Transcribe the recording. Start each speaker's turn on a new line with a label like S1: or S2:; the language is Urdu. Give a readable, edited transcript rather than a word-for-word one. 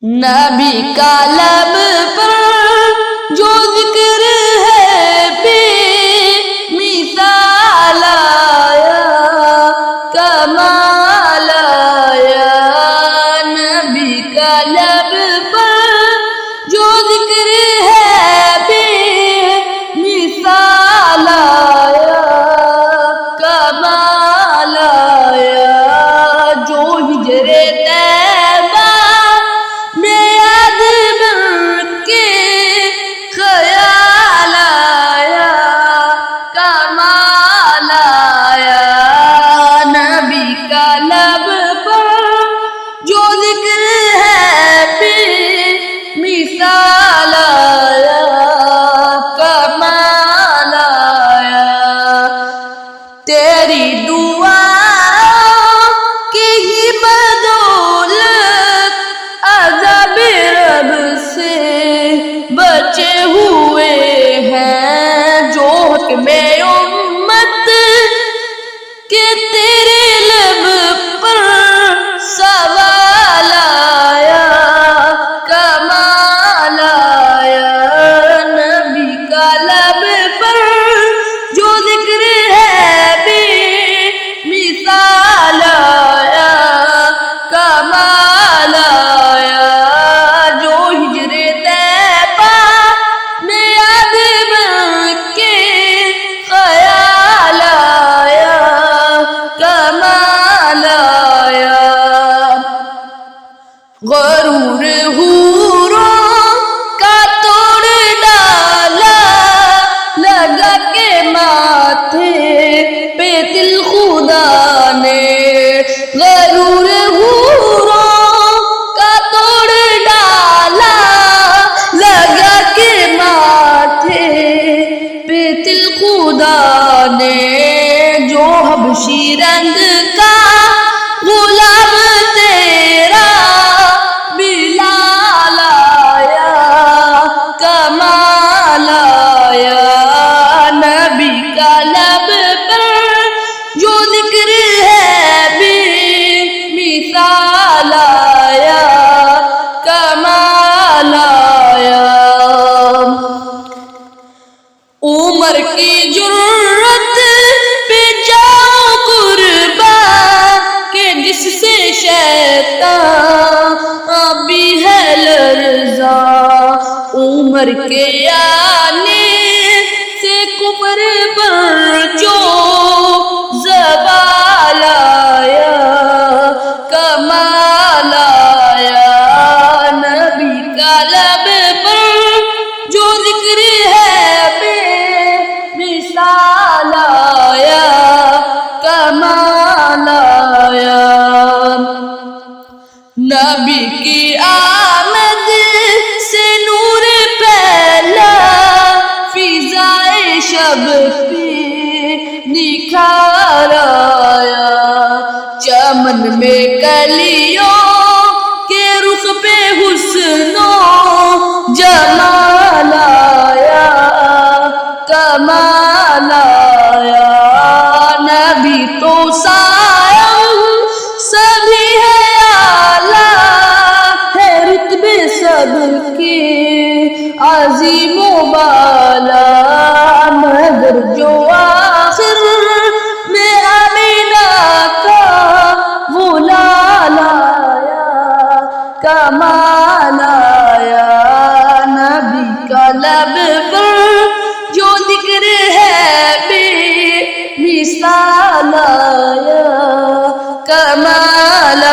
S1: نبی کا لب پر جو ذکر ہے بے مثال آیا، کمال آیا۔ نبی کا لب پر جو ذکر ہے بے مثال آیا، کمال آیا۔ جو ہجر طیبہ میں یاد بن کے خیال آیا، کمال آیا۔ نبی کا لب پر جو ذکر ہے بے مثال آیا، کمال آیا۔ تیری دعا کی ہی بدولت عذاب رب سے بچے ہوئے ہیں، جو حکم امت کہ تیرے لب پر سوال آیا، کمال آیا۔ نبی کا لب پر جو ذکر ہے بے مثال آیا، کمال آیا۔ جو ہجر طیبہ میں یاد بن کے خیال آیا، کمال آیا۔ غرور حوروں کا توڑ ڈالا، لگا کے ماتھے پہ دل خدا نے۔ غرور حوروں کا توڑ ڈالا، لگا کے ماتھے پہ دل خدا نے۔ جو حبشی رنگ کا غلام تیرا بلال آیا، کمال آیا۔ نبی کا لب پر جو ذکر ہے بے مثال آیا، کمال آیا۔ عمر کی جرت پہ جاؤ قربان، کہ جس سے شیطان بھی ہے لرزاں۔ عمر کے آنے سے کفر پر جو زوال آیا، کمال آیا۔ نبی کا لب پر جو ذکر ہے بے مثال آیا، کمال آیا۔ نبی کی آمد سے نور پھیلا، فضائے شب پہ نکھار آیا۔ چمن میں کلیوں کے رخ پہ حسن و جمال آیا، کمال آیا۔ نبی تو سایہ سبھی ہے، اعلیٰ ہے رتبے سب کے عظیم و بالا، مگر جو آخر میں آمینہ کا وہ لال آیا، کمال آیا۔ نبی کا لب پر جو ذکر ہے بے مثال آیا، کمال